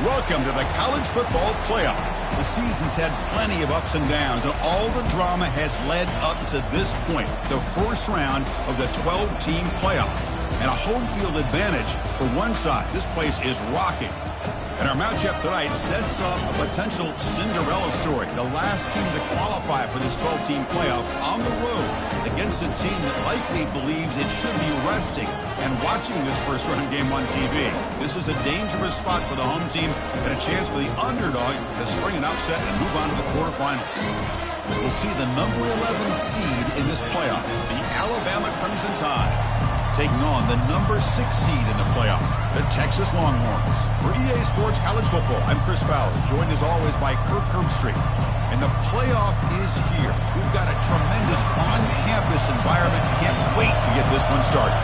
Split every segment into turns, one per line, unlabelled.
Welcome to the college football playoff. The season's had plenty of ups and downs, and all the drama has led up to this point, the first round of the 12-team playoff. And a home field advantage for one side. This place is rocking. And our matchup tonight sets up a potential Cinderella story. The last team to qualify for this 12-team playoff on the road against a team that likely believes it should be resting and watching this first-round game on TV. This is a dangerous spot for the home team and a chance for the underdog to spring an upset and move on to the quarterfinals. As we'll see the number 11 seed in this playoff, the Alabama Crimson Tide, taking on the number 6 seed in the playoff, the Texas Longhorns. For EA Sports College Football, I'm Chris Fowler, joined as always by Kirk Herbstreit. And the playoff is here. We've got a tremendous on-campus environment. Can't wait to get this one started.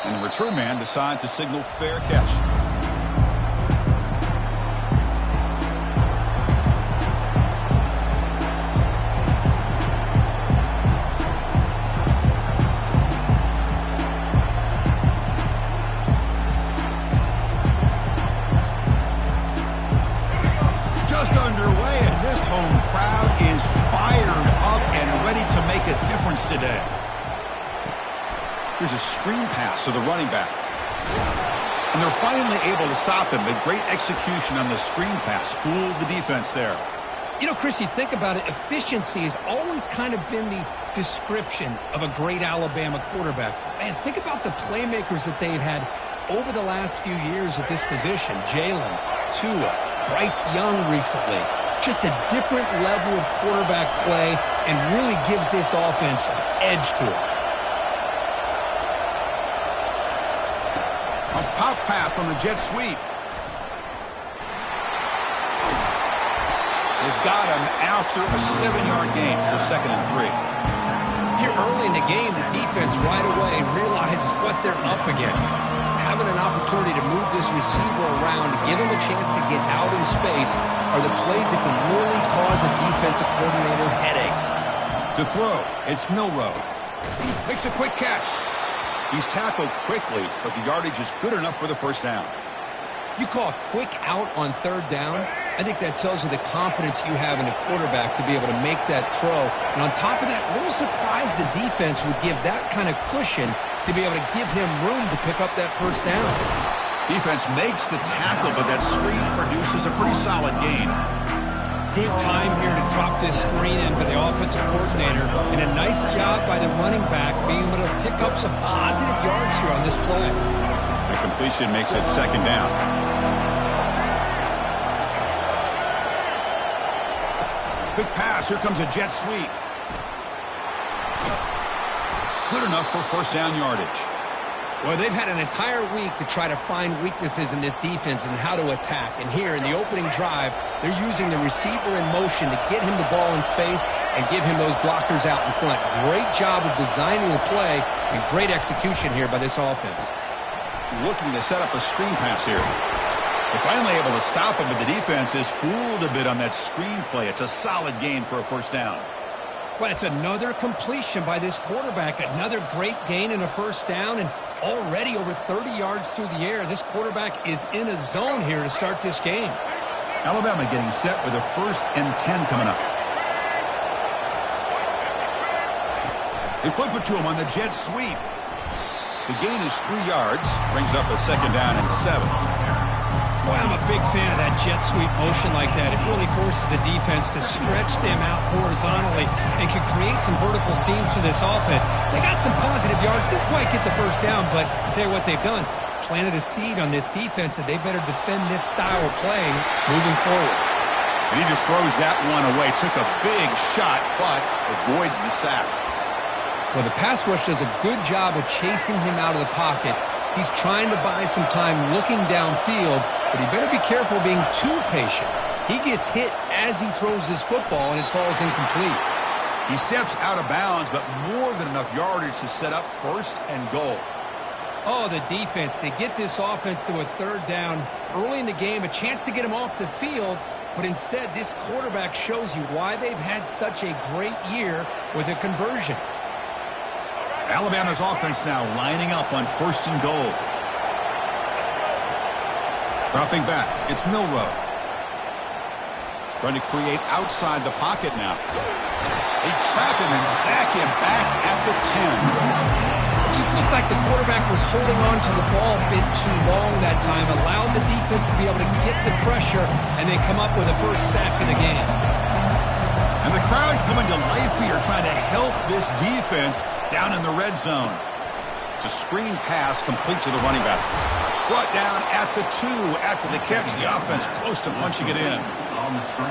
And the return man decides to signal fair catch. Today. Here's a screen pass to the running back. And they're finally able to stop him, but great execution on the screen pass. Fooled the defense there.
You know, Chris, you think about it, efficiency has always kind of been the description of a great Alabama quarterback. Man, think about the playmakers that they've had over the last few years at this position. Jalen, Tua, Bryce Young recently. Just a different level of quarterback play and really gives this offense an edge to it.
A pop pass on the jet sweep. They've got him after a 7-yard gain, so 2nd and 3.
Here early in the game, the defense right away realizes what they're up against. Having an opportunity to move this receiver around, to give him a chance to get out in space, are the plays that can really cause a defensive coordinator headaches.
To throw, it's Milroe. He makes a quick catch. He's tackled quickly, but the yardage is good enough for the first down.
You call a quick out on 3rd down, I think that tells you the confidence you have in a quarterback to be able to make that throw. And on top of that, a little surprised the defense would give that kind of cushion to be able to give him room to pick up that first down.
Defense makes the tackle, but that screen produces a pretty solid gain.
Good time here to drop this screen in by the offensive coordinator, and a nice job by the running back being able to pick up some positive yards here on this play.
The completion makes it 2nd down. Quick pass. Here comes a jet sweep. Good enough for first down yardage.
Well, they've had an entire week to try to find weaknesses in this defense and how to attack. And here in the opening drive, they're using the receiver in motion to get him the ball in space and give him those blockers out in front. Great job of designing the play and great execution here by this offense.
Looking to set up a screen pass here. They're finally able to stop him, but the defense is fooled a bit on that screen play. It's a solid gain for a first down.
Well, it's another completion by this quarterback. Another great gain in a first down, and already over 30 yards through the air. This quarterback is in a zone here to start this game.
Alabama getting set with a 1st and 10 coming up. They flip it to him on the jet sweep. The gain is 3 yards, brings up a 2nd down and 7.
Boy, I'm a big fan of that jet sweep motion like that. It really forces the defense to stretch them out horizontally and can create some vertical seams for this offense. They got some positive yards. Didn't quite get the first down, but I'll tell you what they've done. Planted a seed on this defense, and they better defend this style of play moving forward.
And he just throws that one away. Took a big shot, but avoids the sack.
Well, the pass rush does a good job of chasing him out of the pocket. He's trying to buy some time looking downfield, but he better be careful being too patient. He gets hit as he throws his football, and it falls incomplete.
He steps out of bounds, but more than enough yardage to set up 1st and goal.
Oh, the defense. They get this offense to a 3rd down early in the game, a chance to get him off the field, but instead this quarterback shows you why they've had such a great year with a conversion.
Alabama's offense now lining up on 1st and goal. Dropping back, it's Milroe. Trying to create outside the pocket now. They trap him and sack him back at the 10.
It just looked like the quarterback was holding on to the ball a bit too long that time, allowed the defense to be able to get the pressure, and they come up with a first sack of the game.
And the crowd coming to life here, trying to help this defense down in the red zone. It's a screen pass complete to the running back. Brought down at the 2 after the catch. The offense close to punching it in.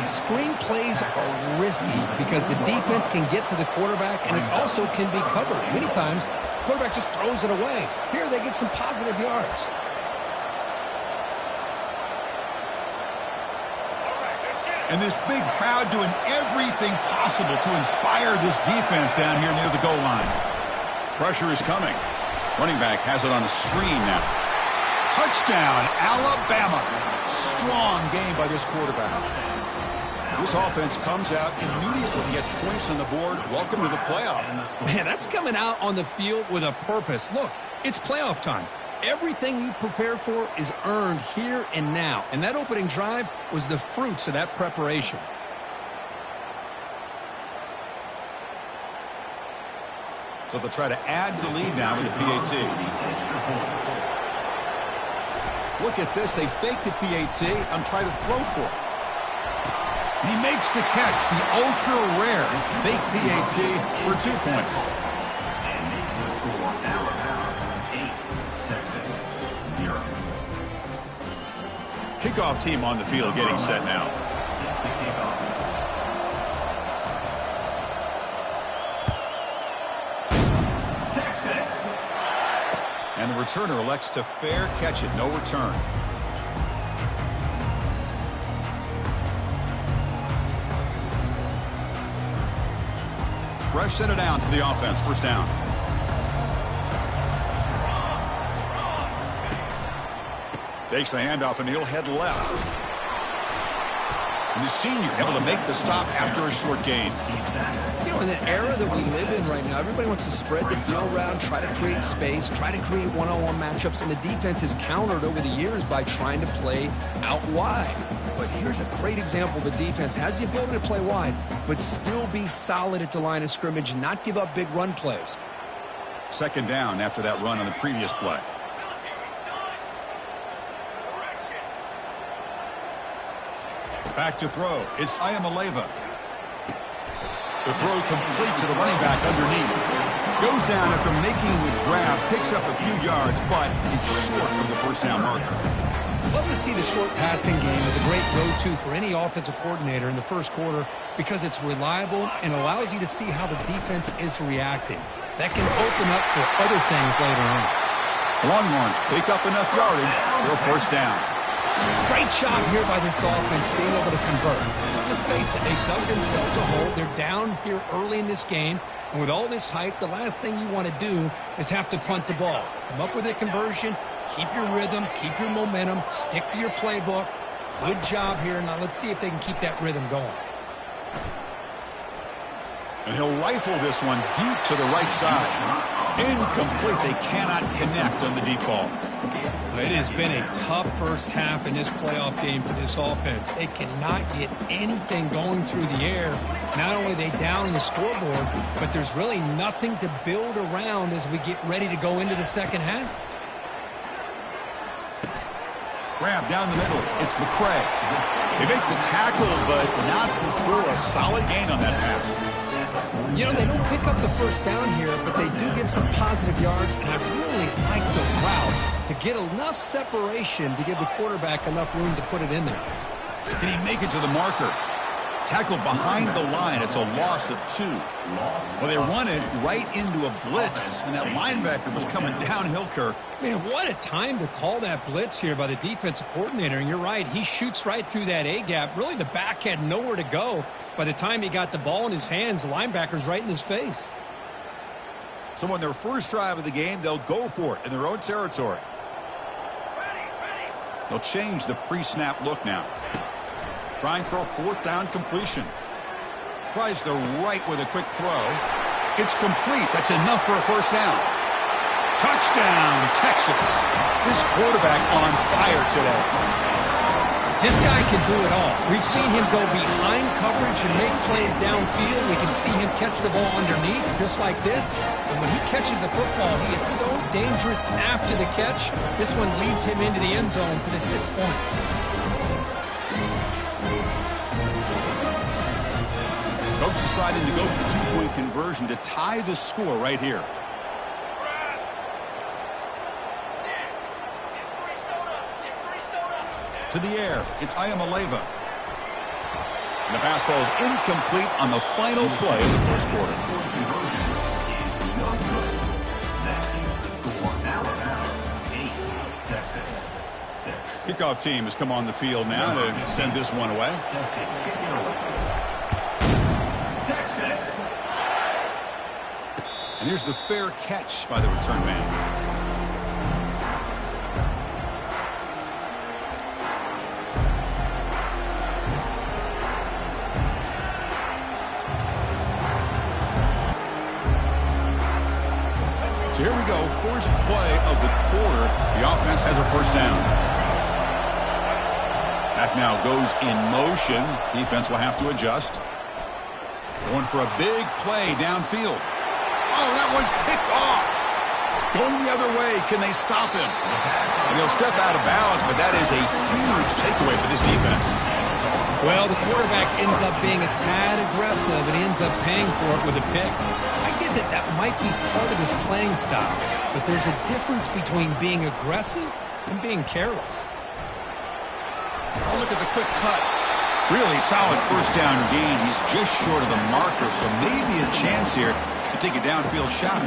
Screen plays are risky because the defense can get to the quarterback, and it also can be covered. Many times, the quarterback just throws it away. Here, they get some positive yards.
And this big crowd doing everything possible to inspire this defense down here near the goal line. Pressure is coming. Running back has it on a screen now. Touchdown, Alabama. Strong game by this quarterback. This offense comes out immediately and gets points on the board. Welcome to the playoff.
Man, that's coming out on the field with a purpose. Look, it's playoff time. Everything you prepare for is earned here and now. And that opening drive was the fruits of that preparation.
So they'll try to add to the lead now with the PAT. Look at this. They fake the PAT and try to throw for it. And he makes the catch. The ultra-rare fake PAT for 2 points. Kickoff team on the field getting set now. And the returner elects to fair catch it. No return. Fresh set it down to the offense. First down. Takes the handoff and he'll head left. And the senior able to make the stop after a short gain.
You know, in the era that we live in right now, everybody wants to spread the field around, try to create space, try to create one-on-one matchups, and the defense is countered over the years by trying to play out wide. But here's a great example. The defense has the ability to play wide, but still be solid at the line of scrimmage and not give up big run plays.
Second down after that run on the previous play. Back to throw. It's Ayamaleva. The throw complete to the running back underneath. Goes down after making the grab. Picks up a few yards, but it's short of the first down marker.
Love to see the short passing game as a great go-to for any offensive coordinator in the first quarter because it's reliable and allows you to see how the defense is reacting. That can open up for other things later on.
Longhorns pick up enough yardage for a first down.
Great job here by this offense being able to convert. Let's face it, they dug themselves a hole. They're down here early in this game. And with all this hype, the last thing you want to do is have to punt the ball. Come up with a conversion, keep your rhythm, keep your momentum, stick to your playbook. Good job here. Now let's see if they can keep that rhythm going.
And he'll rifle this one deep to the right side. Incomplete. They cannot connect on the deep ball.
It has been a tough first half in this playoff game for this offense. They cannot get anything going through the air. Not only are they down the scoreboard, but there's really nothing to build around as we get ready to go into the second half.
Grab down the middle. It's McCray. They make the tackle, but not before a solid gain on that pass.
You know, they don't pick up the first down here, but they do get some positive yards, and I really like the route to get enough separation to give the quarterback enough room to put it in there.
Can he make it to the marker? Tackled behind the line. It's a loss of 2. Well, they run it right into a blitz, and that linebacker was coming downhill, Kirk.
Man, what a time to call that blitz here by the defensive coordinator. And you're right, he shoots right through that A-gap. Really, the back had nowhere to go. By the time he got the ball in his hands, the linebacker's right in his face.
So on their first drive of the game, they'll go for it in their own territory. They'll change the pre-snap look now. Trying for a fourth down completion. Tries the right with a quick throw. It's complete. That's enough for a first down. Touchdown, Texas. This quarterback on fire today.
This guy can do it all. We've seen him go behind coverage and make plays downfield. We can see him catch the ball underneath, just like this. And when he catches the football, he is so dangerous after the catch. This one leads him into the end zone for the 6 points.
Coach deciding to go for the two-point conversion to tie the score right here. To the air, it's Ayamaleva. And the pass falls incomplete on the final play of the first quarter. Kickoff team has come on the field now to send this one away. And here's the fair catch by the return man. Here we go, first play of the quarter. The offense has a first down. Back now goes in motion. Defense will have to adjust. Going for a big play downfield. Oh, that one's picked off. Going the other way. Can they stop him? And he'll step out of bounds, but that is a huge takeaway for this defense.
Well, the quarterback ends up being a tad aggressive, and he ends up paying for it with a pick. I get that might be part of his playing style, but there's a difference between being aggressive and being careless.
Oh, look at the quick cut. Really solid first down gain. He's just short of the marker, so maybe a chance here to take a downfield shot.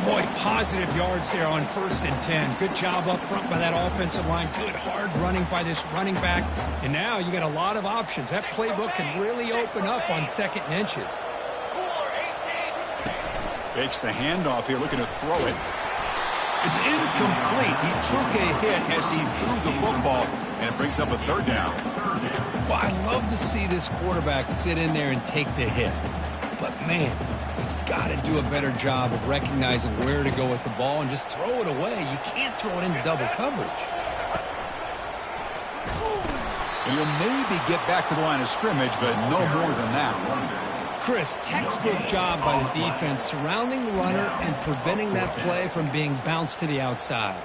Boy, positive yards there on 1st and 10. Good job up front by that offensive line. Good hard running by this running back. And now you got a lot of options. That playbook can really open up on 2nd and inches.
Fakes the handoff here, looking to throw it. It's incomplete. He took a hit as he threw the football, and it brings up a 3rd down.
Well, I love to see this quarterback sit in there and take the hit. But, man, he's got to do a better job of recognizing where to go with the ball and just throw it away. You can't throw it into double coverage.
And he'll maybe get back to the line of scrimmage, but no more than that.
Chris, textbook job by the defense surrounding the runner and preventing that play from being bounced to the outside.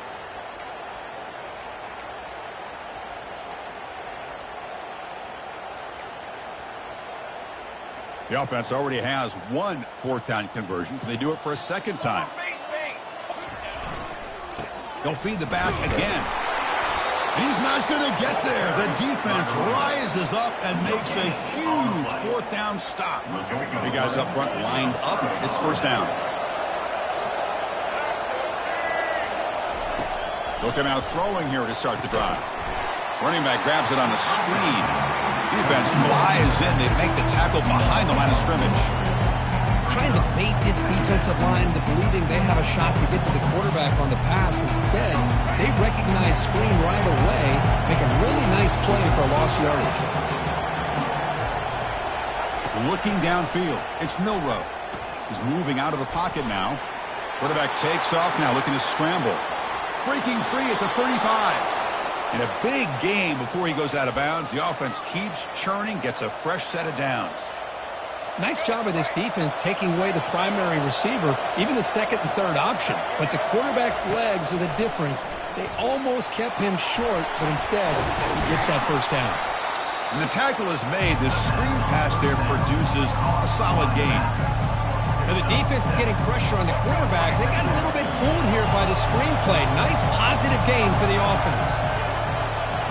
The offense already has one 4th down conversion. Can they do it for a 2nd time? They'll feed the back again. He's not going to get there. The defense rises up and makes a huge 4th down stop. The guys up front lined up. It's 1st down. Looking out throwing here to start the drive. Running back grabs it on a screen. Defense flies in. They make the tackle behind the line of scrimmage.
Trying to bait this defensive line into believing they have a shot to get to the quarterback on the pass. Instead, they recognize screen right away, make a really nice play for a lost yardage.
Looking downfield, it's Milroe. He's moving out of the pocket now. Quarterback takes off now, looking to scramble. Breaking free at the 35. In a big game before he goes out of bounds, the offense keeps churning, gets a fresh set of downs.
Nice job of this defense taking away the primary receiver, even the 2nd and 3rd option. But the quarterback's legs are the difference. They almost kept him short, but instead, he gets that 1st down.
And the tackle is made. The screen pass there produces a solid gain.
Now the defense is getting pressure on the quarterback. They got a little bit fooled here by the screen play. Nice positive gain for the offense.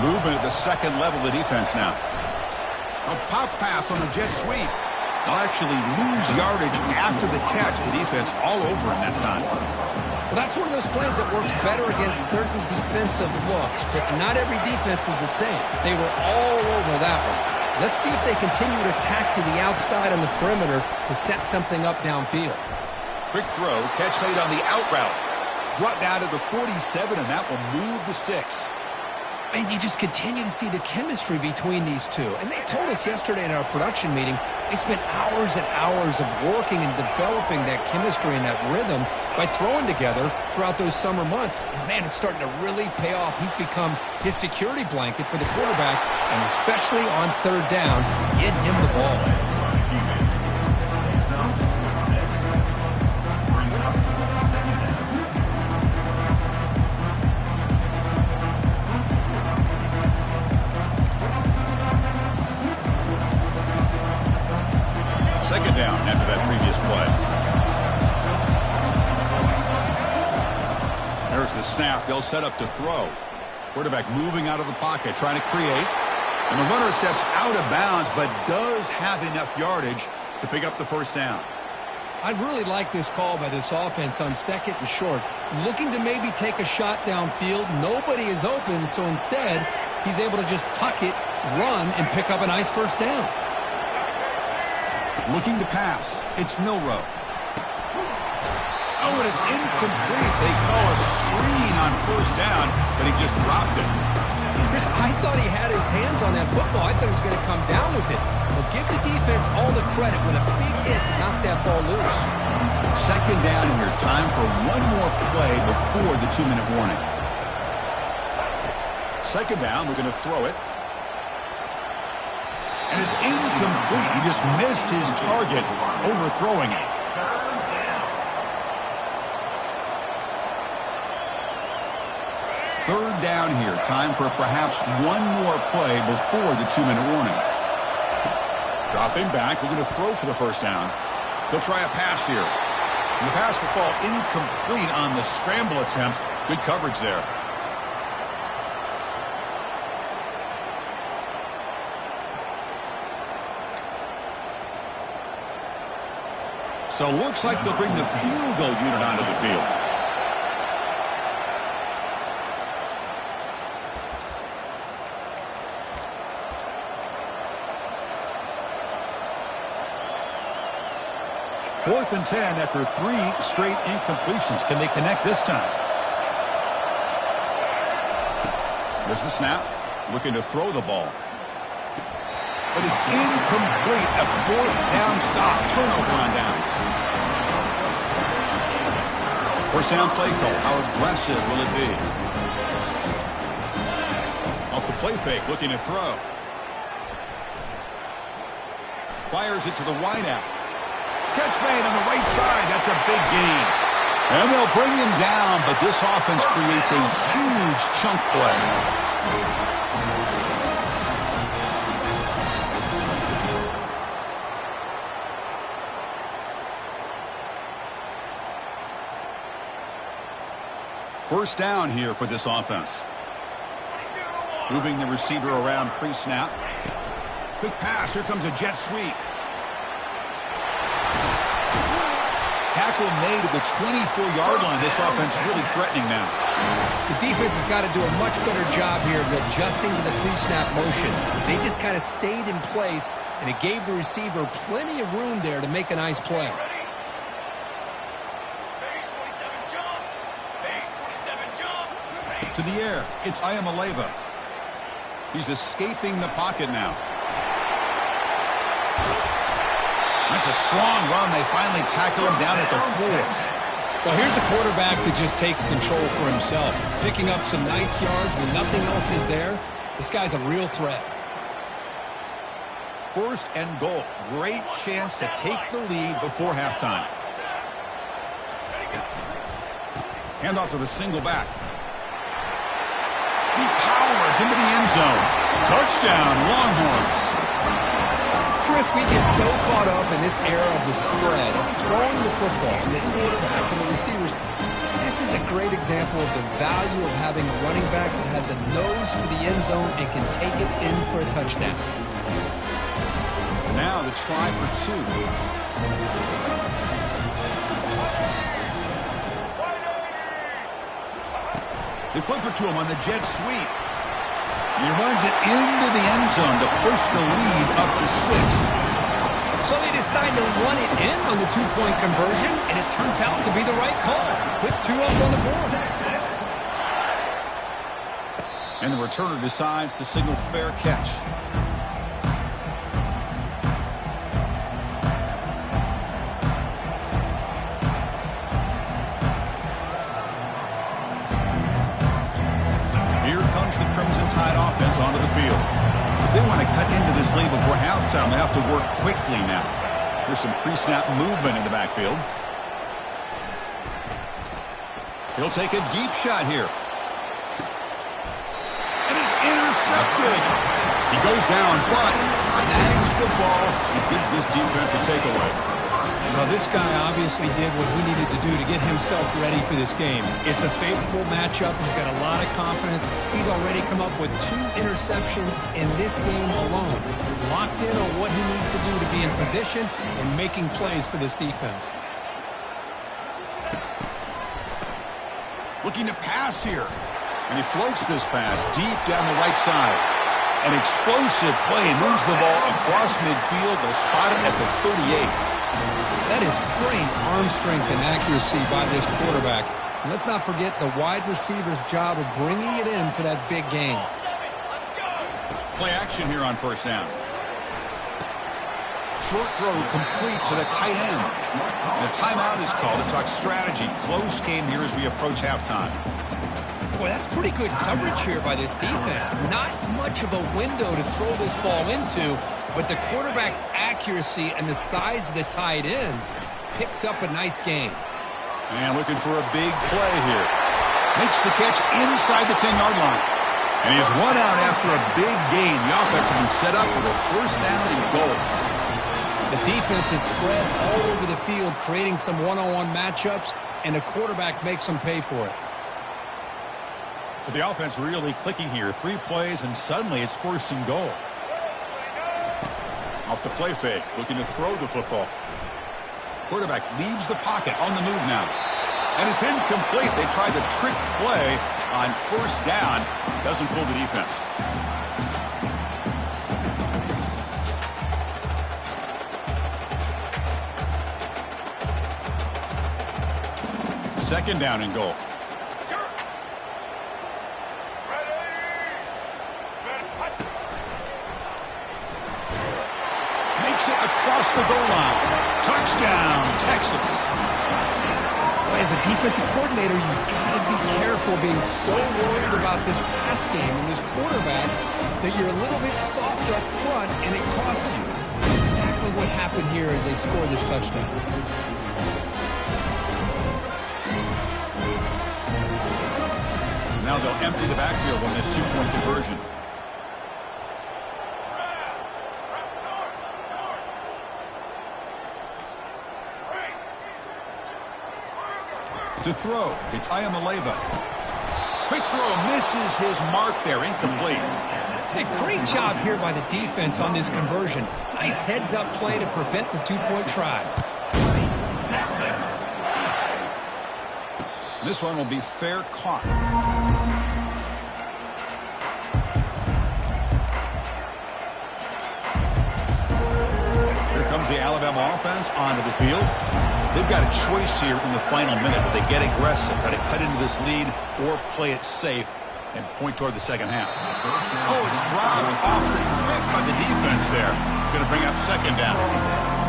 Movement at the 2nd level of the defense now. A pop pass on the jet sweep. They'll actually lose yardage after the catch. The defense all over in that time.
Well, that's one of those plays that works better against certain defensive looks, but not every defense is the same. They were all over that one. Let's see if they continue to attack to the outside on the perimeter to set something up downfield.
Quick throw, catch made on the out route. Brought down to the 47, and that will move the sticks.
And you just continue to see the chemistry between these two. And they told us yesterday in our production meeting, they spent hours and hours of working and developing that chemistry and that rhythm by throwing together throughout those summer months. And, man, it's starting to really pay off. He's become his security blanket for the quarterback, and especially on third down, get him the ball.
Second down after that previous play. There's the snap. They'll set up to throw. Quarterback moving out of the pocket, trying to create. And the runner steps out of bounds, but does have enough yardage to pick up the first down.
I really like this call by this offense on second and short. Looking to maybe take a shot downfield. Nobody is open, so instead, he's able to just tuck it, run, and pick up a nice first down.
Looking to pass. It's Milroe. Oh, and it's incomplete. They call a screen on first down, but he just dropped it.
Chris, I thought he had his hands on that football. I thought he was going to come down with it. But give the defense all the credit with a big hit to knock that ball loose.
Second down here. Time for one more play before the 2-minute warning. Second down. We're going to throw it. And it's incomplete. He just missed his target, overthrowing it. Third down here. Time for perhaps one more play before the 2-minute warning. Dropping back. We're going to throw for the first down. They'll try a pass here. And the pass will fall incomplete on the scramble attempt. Good coverage there. So looks like they'll bring the field goal unit onto the field. Fourth and 10 after 3 straight incompletions. Can they connect this time? There's the snap. Looking to throw the ball. But it's incomplete. A fourth down stop. Turnover on downs. First down play call. How aggressive will it be? Off the play fake. Looking to throw. Fires it to the wideout. Catch made on the right side. That's a big gain. And they'll bring him down, but this offense creates a huge chunk play. First down here for this offense. Moving the receiver around pre-snap. Quick pass. Here comes a jet sweep. Tackle made at the 24-yard line. This offense really threatening now.
The defense has got to do a much better job here of adjusting to the pre-snap motion. They just kind of stayed in place, and it gave the receiver plenty of room there to make a nice play.
To the air, it's Ayamaleva. He's escaping the pocket now. That's a strong run. They finally tackle him down at the 4.
Well, here's a quarterback that just takes control for himself, picking up some nice yards when nothing else is there. This guy's a real threat.
First and goal. Great chance to take the lead before halftime. Hand off to the single back. He powers into the end zone. Touchdown, Longhorns.
Chris, we get so caught up in this era of the spread, of throwing the football, and the quarterback and the receivers. This is a great example of the value of having a running back that has a nose for the end zone and can take it in for a touchdown.
Now the try for 2. They flip it to him on the jet sweep. He runs it into the end zone to push the lead up to 6.
So they decide to run it in on the 2-point conversion, and it turns out to be the right call. Put 2 up on the board.
And the returner decides to signal fair catch. Here comes the Crimson Tide offense onto the field. If they want to cut into this lead before halftime, they have to work quickly now. There's some pre-snap movement in the backfield. He'll take a deep shot here. And it's intercepted. He goes down, but snags the ball and gives this defense a takeaway.
Well, this guy obviously did what he needed to do to get himself ready for this game. It's a favorable matchup. He's got a lot of confidence. He's already come up with 2 interceptions in this game alone. Locked in on what he needs to do to be in position and making plays for this defense.
Looking to pass here. And he floats this pass deep down the right side. An explosive play, moves the ball across midfield. They'll spot it at the 38.
That is great arm strength and accuracy by this quarterback. And let's not forget the wide receiver's job of bringing it in for that big game.
Play action here on first down. Short throw complete to the tight end. And a timeout is called to talk strategy. Close game here as we approach halftime.
Boy, that's pretty good coverage here by this defense. Not much of a window to throw this ball into, but the quarterback's accuracy and the size of the tight end picks up a nice game.
And looking for a big play here. Makes the catch inside the 10-yard line. And he's run out after a big gain. The offense will be set up with a first down and goal.
The defense is spread all over the field, creating some one-on-one matchups, and the quarterback makes them pay for it.
So the offense really clicking here. 3 plays, and suddenly it's first and goal. Off the play fake, looking to throw the football. Quarterback leaves the pocket on the move now. And it's incomplete. They tried the trick play on first down. Doesn't fool the defense. Second down and goal. Makes it across the goal line. Touchdown, Texas.
As a defensive coordinator, you've got to be careful being so worried about this pass game and this quarterback that you're a little bit soft up front and it costs you. Exactly what happened here as they scored this touchdown.
Now they'll empty the backfield on this 2-point conversion. To throw, it's Ayamaleva. Quick throw, misses his mark there, incomplete.
A great job here by the defense on this conversion. Nice heads-up play to prevent the 2-point try.
This one will be fair caught. Here comes the Alabama offense onto the field. They've got a choice here in the final minute. Do they get aggressive, try to cut into this lead, or play it safe and point toward the second half? Oh, it's dropped off the tip by the defense there. It's going to bring up second down.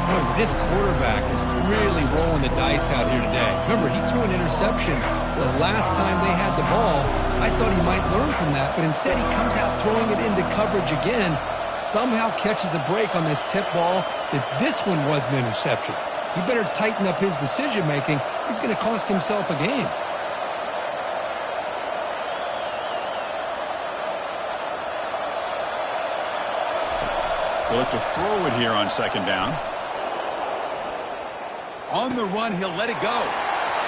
Boy, this quarterback is really rolling the dice out here today. Remember, he threw an interception the last time they had the ball. I thought he might learn from that, but instead he comes out throwing it into coverage again, somehow catches a break on this tip ball that this one was an interception. He better tighten up his decision-making. He's going to cost himself a game.
He'll have to throw it here on second down. On the run, he'll let it go.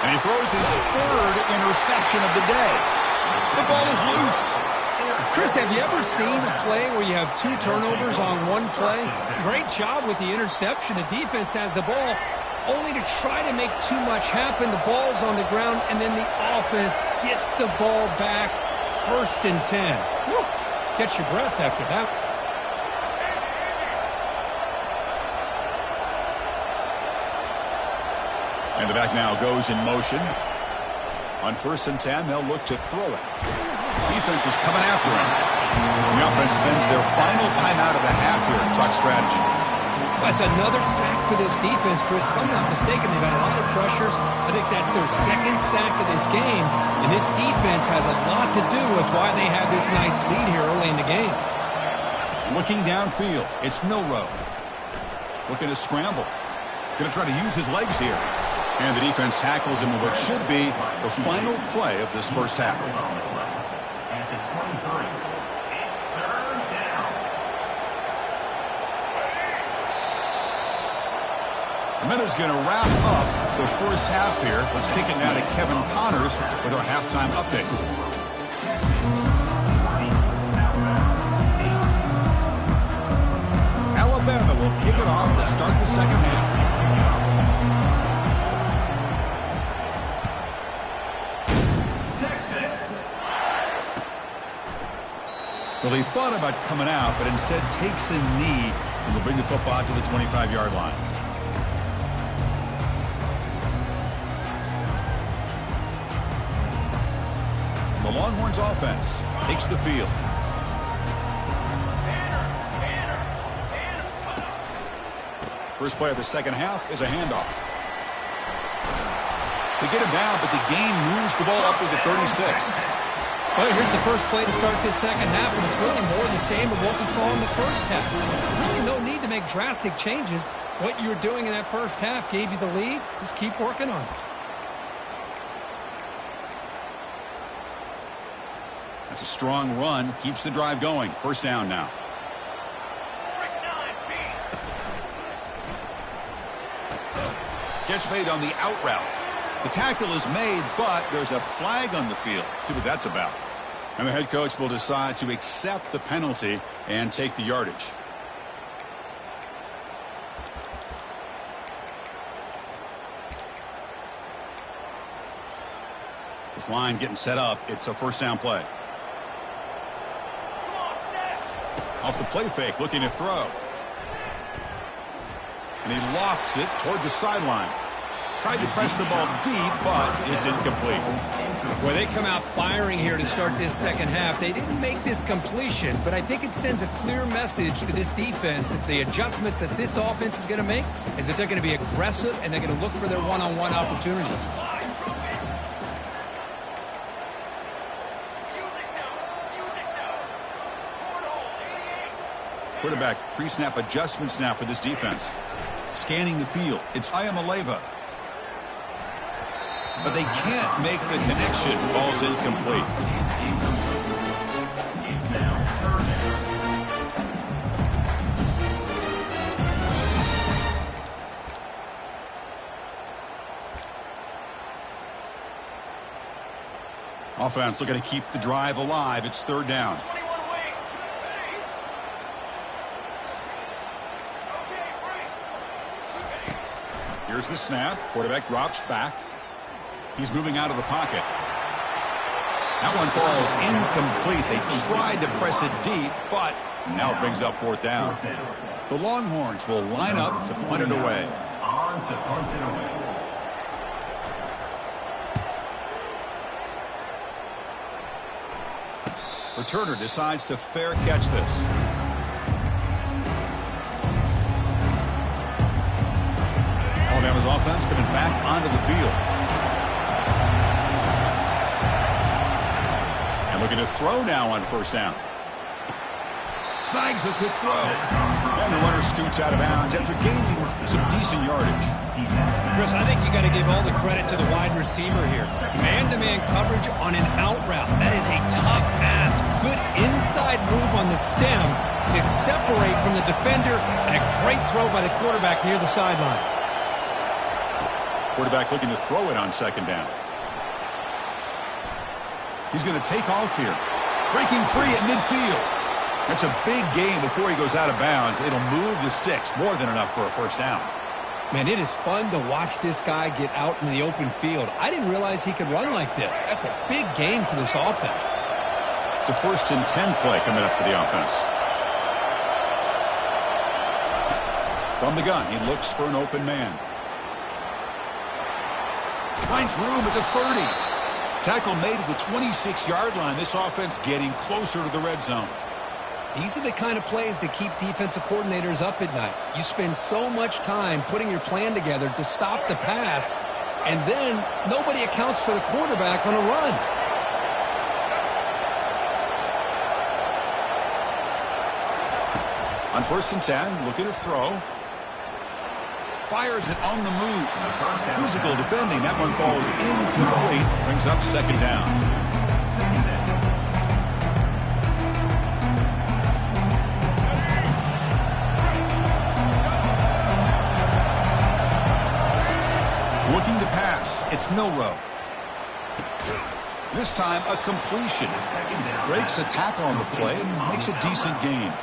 And he throws his 3rd interception of the day. The ball is loose.
Chris, have you ever seen a play where you have 2 turnovers on one play? Great job with the interception. The defense has the ball, only to try to make too much happen. The ball's on the ground, and then the offense gets the ball back. 1st and 10. Woo. Catch your breath after that.
And the back now goes in motion. On 1st and 10, they'll look to throw it. Defense is coming after him. The offense spends their final timeout of the half here to talk strategy.
That's another sack for this defense, Chris. If I'm not mistaken, they've had a lot of pressures. I think that's their second sack of this game. And this defense has a lot to do with why they have this nice lead here early in the game.
Looking downfield, it's Milrow. Looking to scramble. Going to try to use his legs here. And the defense tackles him in what should be the final play of this first half. Minute's going to wrap up the first half here. Let's kick it now to Kevin Connors with our halftime update. Alabama will kick it off to start the second half. Well, he thought about coming out, but instead takes a knee and will bring the football to the 25-yard line. The Longhorns offense takes the field. First play of the second half is a handoff. They get him down, but the gain moves the ball up to the 36.
Well, here's the first play to start this second half, and it's really more the same of what we saw in the first half. Really no need to make drastic changes. What you were doing in that first half gave you the lead. Just keep working on it.
That's a strong run. Keeps the drive going. First down now. Catch made on the out route. The tackle is made, but there's a flag on the field. See what that's about. And the head coach will decide to accept the penalty and take the yardage. This line getting set up. It's a first down play. Off the play fake, looking to throw. And he lofts it toward the sideline. Tried to press the ball deep, but it's incomplete.
Well, they come out firing here to start this second half. They didn't make this completion, but I think it sends a clear message to this defense that the adjustments that this offense is going to make is that they're going to be aggressive and they're going to look for their one-on-one opportunities.
Quarterback pre-snap adjustments now for this defense. Scanning the field. It's Ayamaleva. But they can't make the connection. Ball's incomplete. Offense looking to keep the drive alive. It's third down. Here's the snap. Quarterback drops back. He's moving out of the pocket. That one falls incomplete. They tried to press it deep, but now it brings up fourth down. The Longhorns will line up to punt it away. Returner decides to fair catch this. Alabama's offense coming back onto the field. And looking to throw now on first down. Snags a quick throw. And the runner scoots out of bounds after gaining some decent yardage.
Chris, I think you got to give all the credit to the wide receiver here. Man-to-man coverage on an out route. That is a tough ask. Good inside move on the stem to separate from the defender, and a great throw by the quarterback near the sideline.
Quarterback looking to throw it on second down. He's going to take off here. Breaking free at midfield. That's a big gain before he goes out of bounds. It'll move the sticks more than enough for a first down.
Man, it is fun to watch this guy get out in the open field. I didn't realize he could run like this. That's a big gain for this offense.
It's a 1st and 10 play coming up for the offense. From the gun, he looks for an open man. Finds room at the 30. Tackle made at the 26-yard line. This offense getting closer to the red zone.
These are the kind of plays that keep defensive coordinators up at night. You spend so much time putting your plan together to stop the pass, and then nobody accounts for the quarterback on a run.
On 1st and 10, looking to throw. Fires it on the move. Physical defending. That one falls incomplete. Brings up 2nd down. Looking to pass. It's Milrow. This time a completion. Breaks a tackle on the play and makes a decent gain.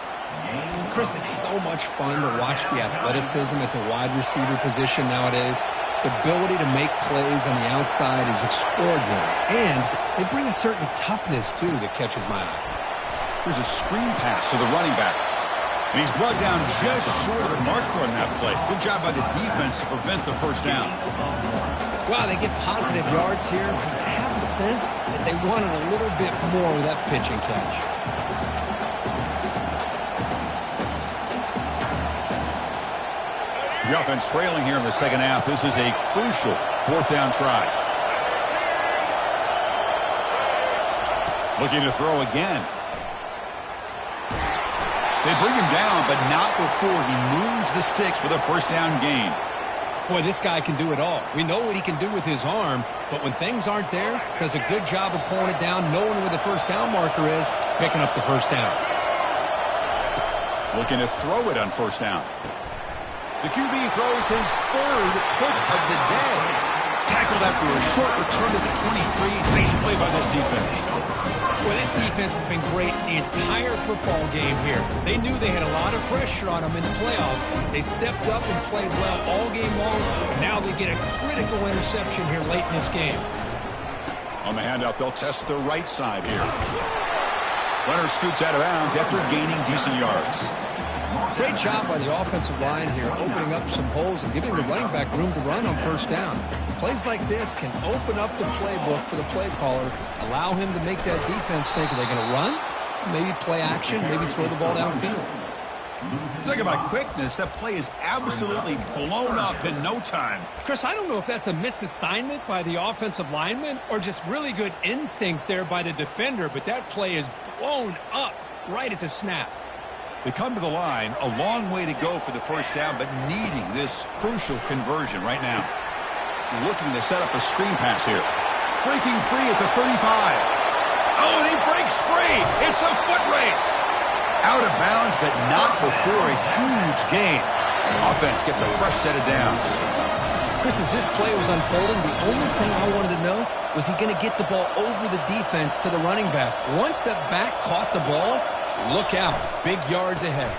Chris, it's so much fun to watch the athleticism at the wide receiver position nowadays. The ability to make plays on the outside is extraordinary. And they bring a certain toughness, too, that catches my eye.
Here's a screen pass to the running back. And he's brought down just short of the marker on that play. Good job by the defense to prevent the 1st down.
Wow, they get positive yards here. I have a sense that they wanted a little bit more with that pitch and catch.
The offense trailing here in the 2nd half. This is a crucial 4th down try. Looking to throw again. They bring him down, but not before he moves the sticks with a 1st down gain.
Boy, this guy can do it all. We know what he can do with his arm, but when things aren't there, does a good job of pulling it down, knowing where the 1st down marker is, picking up the 1st down.
Looking to throw it on 1st down. The QB throws his 3rd hit of the day. Tackled after a short return to the 23. Nice play by this defense.
Well, this defense has been great the entire football game here. They knew they had a lot of pressure on them in the playoff. They stepped up and played well all game long, and now they get a critical interception here late in this game.
On the handout, they'll test the right side here. Runner scoots out of bounds after gaining decent yards.
Great job by the offensive line here, opening up some holes and giving the running back room to run on 1st down. Plays like this can open up the playbook for the play caller, allow him to make that defense think, are they going to run? Maybe play action, maybe throw the ball downfield.
Talking about quickness, that play is absolutely blown up in no time.
Chris, I don't know if that's a misassignment by the offensive lineman or just really good instincts there by the defender, but that play is blown up right at the snap.
They come to the line, a long way to go for the 1st down, but needing this crucial conversion right now. Looking to set up a screen pass here. Breaking free at the 35. Oh, and he breaks free. It's a foot race. Out of bounds, but not before a huge gain. Offense gets a fresh set of downs.
Chris, as this play was unfolding, the only thing I wanted to know was he going to get the ball over the defense to the running back. Once the back caught the ball, look out. Big yards ahead.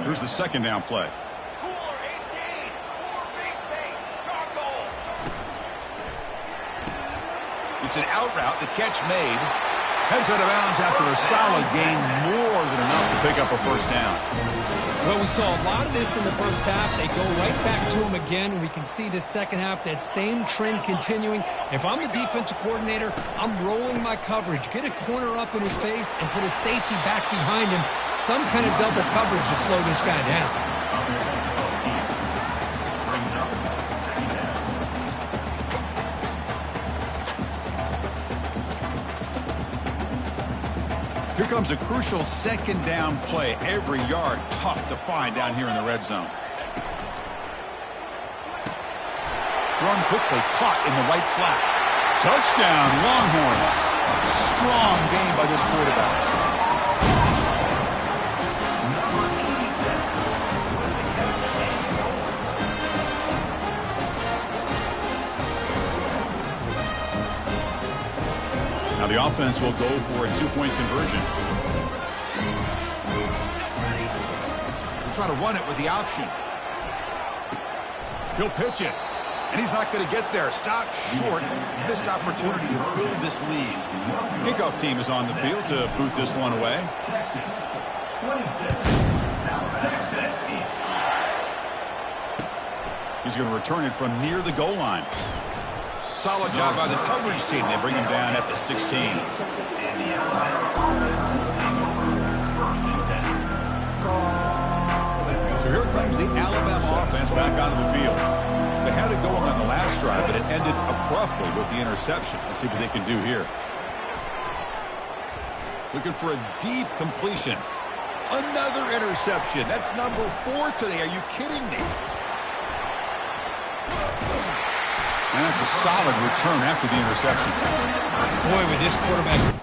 Here's the 2nd down play. It's an out route. The catch made. Heads out of bounds after a solid gain, more than enough to pick up a 1st down.
Well, we saw a lot of this in the 1st half. They go right back to him again, and we can see the 2nd half, that same trend continuing. If I'm the defensive coordinator, I'm rolling my coverage. Get a corner up in his face and put a safety back behind him. Some kind of double coverage to slow this guy down.
Here comes a crucial 2nd down play. Every yard tough to find down here in the red zone. Thrown quickly, caught in the right flat. Touchdown, Longhorns. Strong game by this quarterback. Now the offense will go for a 2-point conversion. We'll try to run it with the option. He'll pitch it. And he's not going to get there. Stopped short. Missed opportunity to build this lead. Kickoff team is on the field to boot this one away. He's going to return it from near the goal line. Solid job by the coverage team. They bring him down at the 16. So here comes the Alabama offense back onto the field. They had it going on the last drive, but it ended abruptly with the interception. Let's see what they can do here. Looking for a deep completion. Another interception. That's number 4 today. Are you kidding me? And that's a solid return after the interception.
Boy, with this quarterback.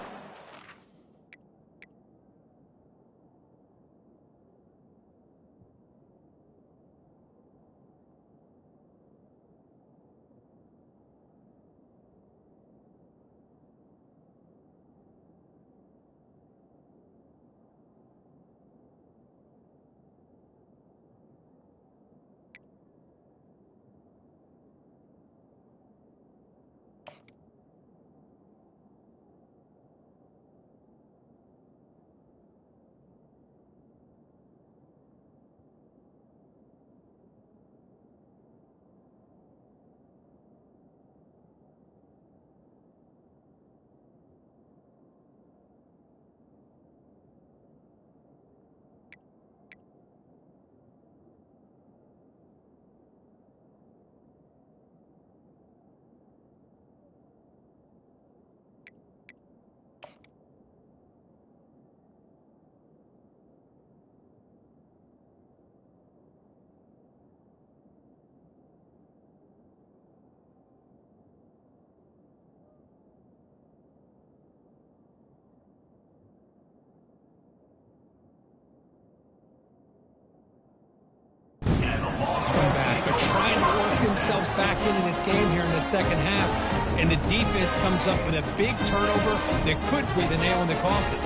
Themselves back into this game here in the second half, and the defense comes up with a big turnover that could be the nail in the coffin.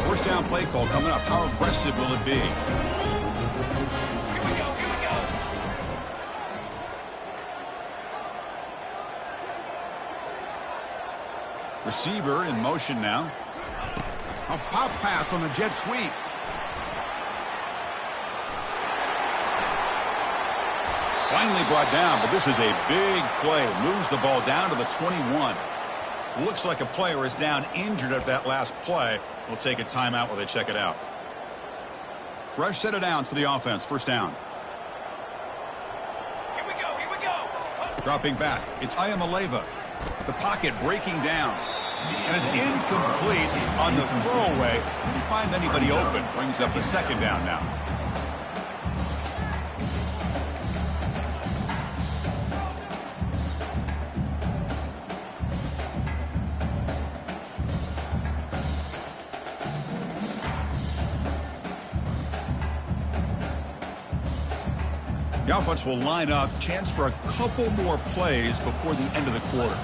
First down play call coming up. How aggressive will it be? Here we go. Receiver in motion now. A pop pass on the jet sweep. Finally brought down, but this is a big play. Moves the ball down to the 21. Looks like a player is down injured at that last play. We'll take a timeout while they check it out. Fresh set of downs for the offense. First down. Here we go. Dropping back. It's Ayamaleva. The pocket breaking down. And it's incomplete on the throwaway. Didn't find anybody open. Brings up a second down now. The offense will line up. Chance for a couple more plays before the end of the quarter.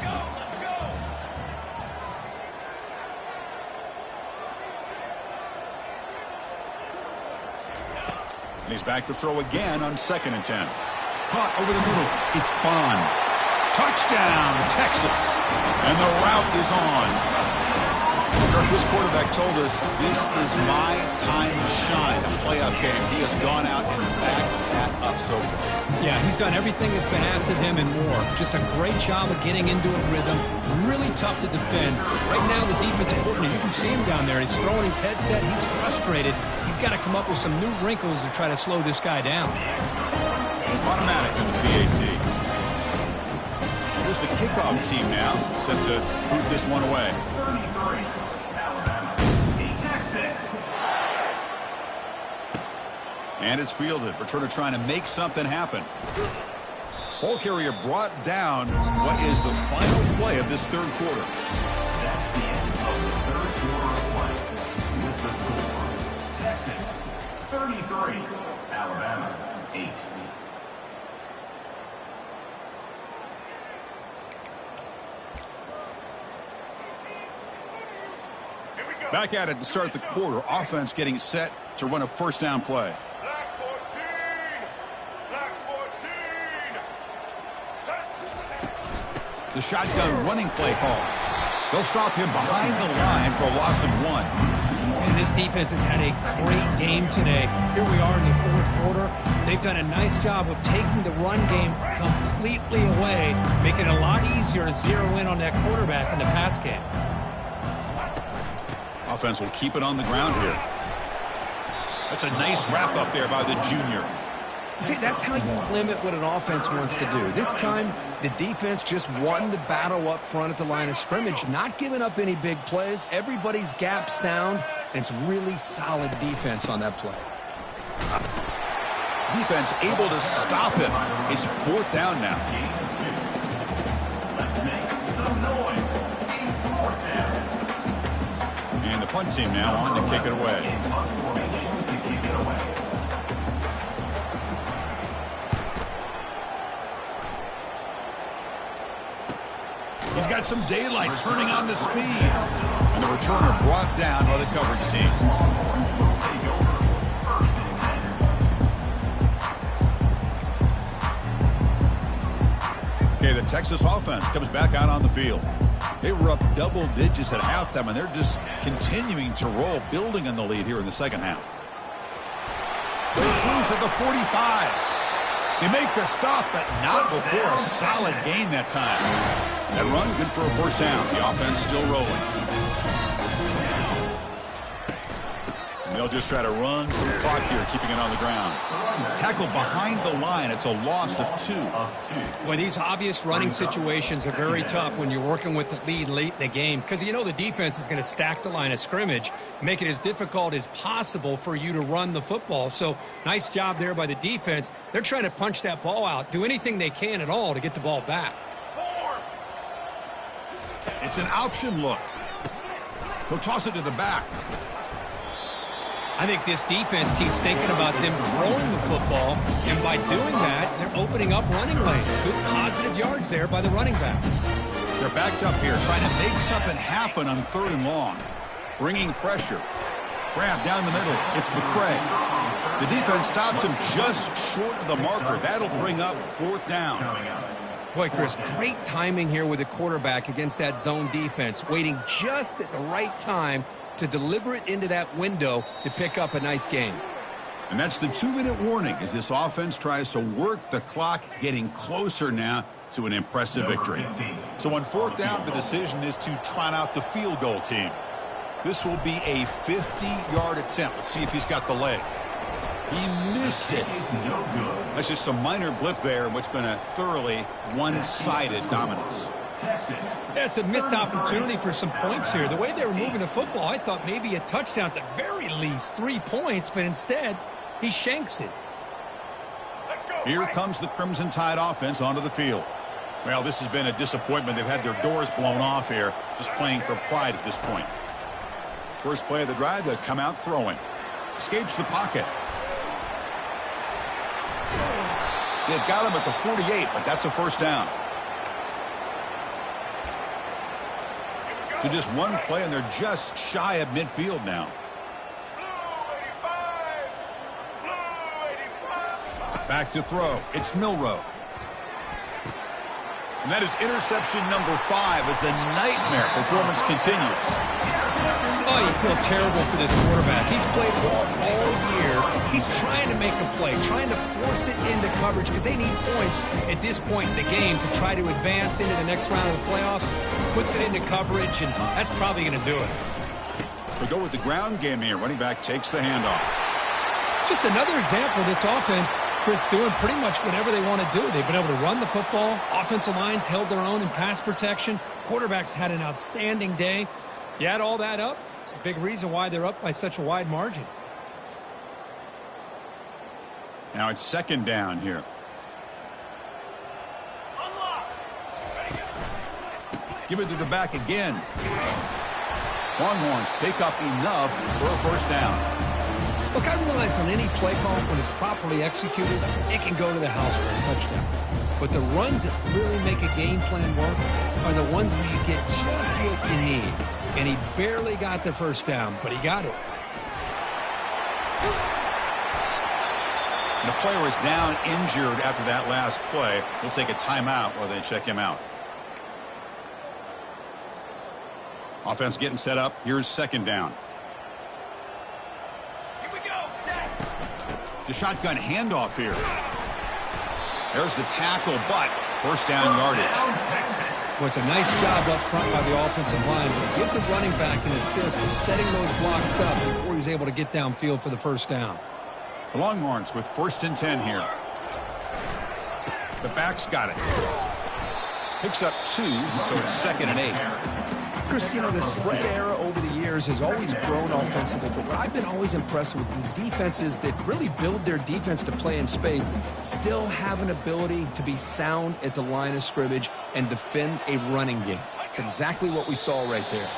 And he's back to throw again on 2nd and 10. Caught over the middle. It's Bond. Touchdown, Texas. And the route is on. This quarterback told us this is my time to shine, a playoff game. He has gone out and backed that up so far.
Yeah, he's done everything that's been asked of him and more. Just a great job of getting into a rhythm. Really tough to defend. Right now, the defensive coordinator, you can see him down there. He's throwing his headset. He's frustrated. He's got to come up with some new wrinkles to try to slow this guy down.
Automatic in the PAT. Here's the kickoff team now, set to boot this one away. And it's fielded. Returner trying to make something happen. Ball carrier brought down. What is the final play of this third quarter?
That's the end of the third quarter of play. With the score, Texas 33, Alabama 8.
Back at it to start the quarter. Offense getting set to run a first down play. The shotgun running play call. They'll stop him behind the line for a loss of 1.
And this defense has had a great game today. Here we are in the fourth quarter. They've done a nice job of taking the run game completely away, making it a lot easier to zero in on that quarterback in the pass game.
Offense will keep it on the ground here. That's a nice wrap up there by the junior.
See, that's how you limit what an offense wants to do. This time, the defense just won the battle up front at the line of scrimmage, not giving up any big plays. Everybody's gap sound, and it's really solid defense on that play.
Defense able to stop him. It's fourth down now.
Let's make some noise. It's fourth down.
And the punt team now on to kick it away.
In punt formation to kick it away.
He's got some daylight turning on the speed. And the returner brought down by the coverage team.
Will take over first and 10.
Okay, the Texas offense comes back out on the field. They were up double digits at halftime, and they're just continuing to roll, building on the lead here in the second half. Breaks loose at the 45. They make the stop, but not before a solid gain that time. That run, good for a first down. The offense still rolling. And they'll just try to run some clock here, keeping it on the ground. Tackle behind the line. It's a loss of 2.
Well, these obvious running situations are very tough when you're working with the lead late in the game, because you know the defense is going to stack the line of scrimmage, make it as difficult as possible for you to run the football. So nice job there by the defense. They're trying to punch that ball out, do anything they can at all to get the ball back.
It's an option look. He'll toss it to the back.
I think this defense keeps thinking about them throwing the football, and by doing that, they're opening up running lanes. Good positive yards there by the running back.
They're backed up here, trying to make something happen on 3rd and long. Bringing pressure. Grab down the middle. It's McCray. The defense stops him just short of the marker. That'll bring up 4th down.
Boy, Chris, great timing here with the quarterback against that zone defense, waiting just at the right time to deliver it into that window to pick up a nice gain.
And that's the 2-minute warning as this offense tries to work the clock, getting closer now to an impressive victory. So on 4th down, the decision is to trot out the field goal team. This will be a 50-yard attempt. Let's see if he's got the leg. He missed it. That's just a minor blip there, what's been a thoroughly one-sided dominance.
That's a missed opportunity for some points here. The way they were moving the football, I thought maybe a touchdown at the very least, 3 points, but instead, he shanks it.
Here comes the Crimson Tide offense onto the field. Well, this has been a disappointment. They've had their doors blown off here, just playing for pride at this point. First play of the drive, they come out throwing. Escapes the pocket. They had got him at the 48, but that's a first down. So just one play, and they're just shy of midfield now. Back to throw. It's Milroe. And that is interception number 5 as the nightmare performance continues.
Oh, you feel terrible for this quarterback. He's played well all year. He's trying to make a play, trying to force it into coverage because they need points at this point in the game to try to advance into the next round of the playoffs. Puts it into coverage, and that's probably going to do it.
We go with the ground game here. Running back takes the handoff.
Just another example of this offense, Chris, doing pretty much whatever they want to do. They've been able to run the football. Offensive lines held their own in pass protection. Quarterbacks had an outstanding day. You add all that up, it's a big reason why they're up by such a wide margin.
Now it's second down here. Give it to the back again. Longhorns pick up enough for a first down.
Look, I realize on any play call, when it's properly executed, it can go to the house for a touchdown. But the runs that really make a game plan work are the ones where you get just what you need. And he barely got the first down, but he got it.
And the player is down injured after that last play. We'll take a timeout while they check him out. Offense getting set up. Here's second down. The shotgun handoff here. There's the tackle, but first down yardage.
Well, it's a nice job up front by the offensive line, but give the running back an assist for setting those blocks up before he's able to get downfield for the first down.
The Longhorns with 1st and 10 here. The back's got it. Picks up 2, so it's 2nd and 8.
Chris, the spread era over the years has always grown offensively, but what I've been always impressed with defenses that really build their defense to play in space still have an ability to be sound at the line of scrimmage and defend a running game. It's exactly what we saw right there.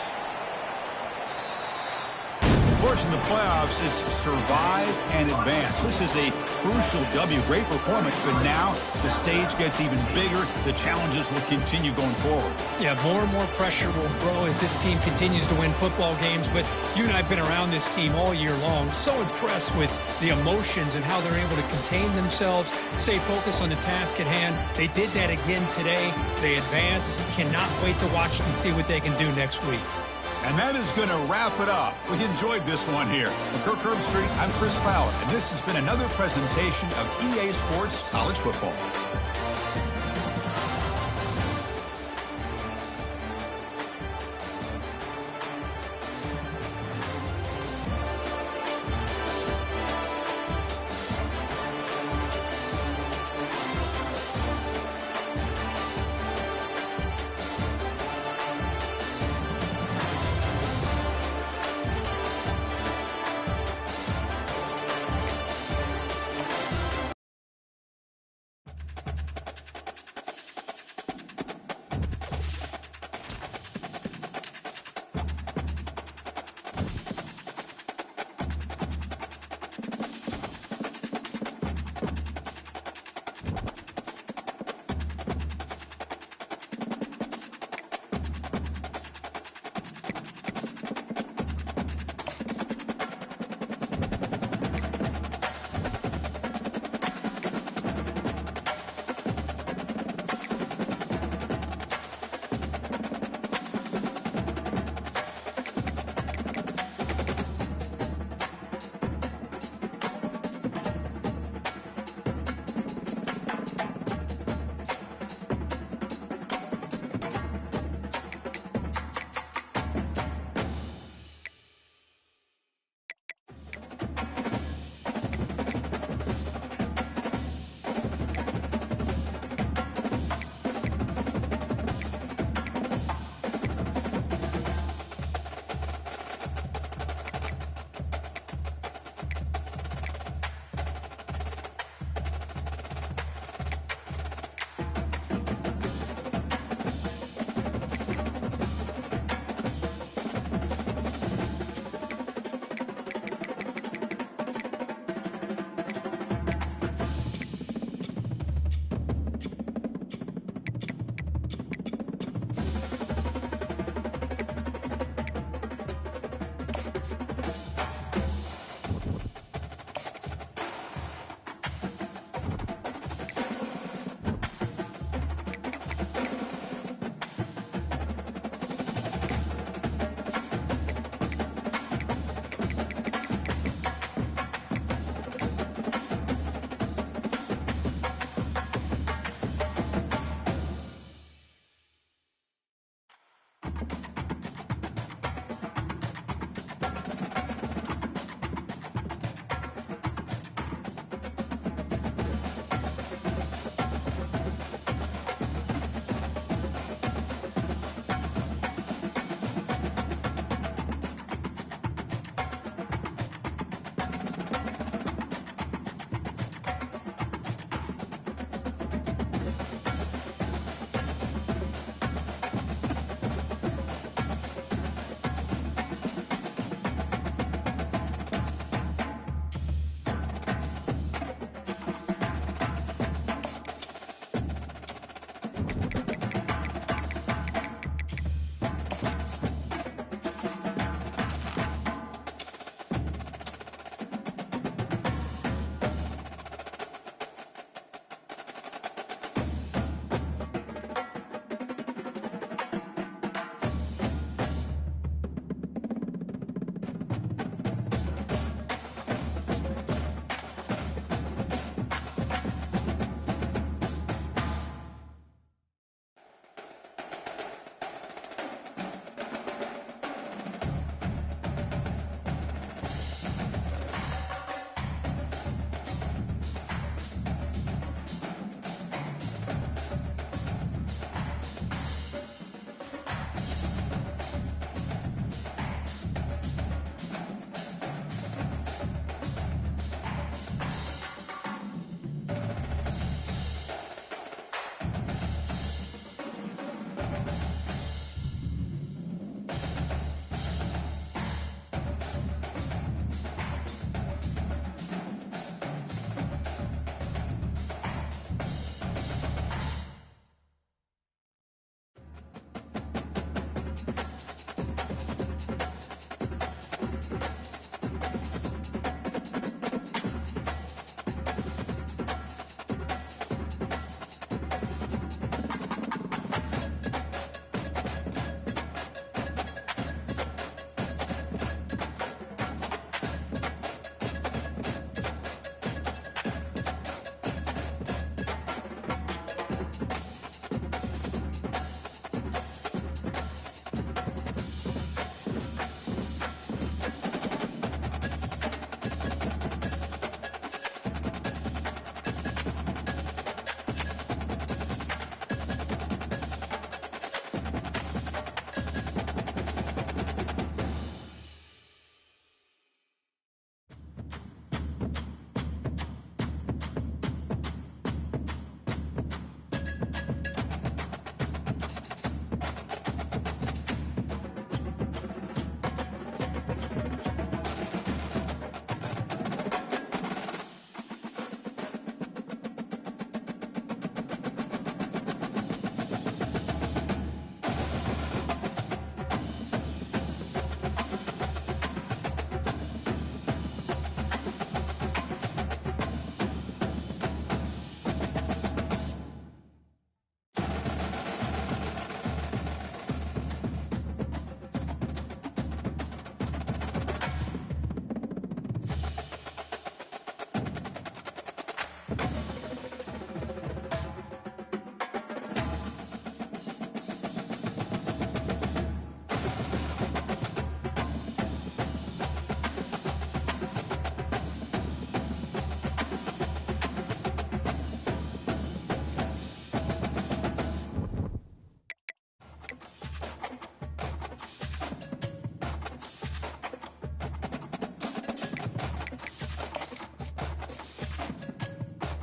Of course, in the playoffs, it's survive and advance. This is a crucial W. Great performance, but now the stage gets even bigger. The challenges will continue going forward.
Yeah, more and more pressure will grow as this team continues to win football games, but you and I have been around this team all year long. So impressed with the emotions and how they're able to contain themselves, stay focused on the task at hand. They did that again today. They advance. Cannot wait to watch and see what they can do next week.
And that is going to wrap it up. We enjoyed this one here. From Kirk Herbstreit, I'm Chris Fowler, and this has been another presentation of EA Sports College Football.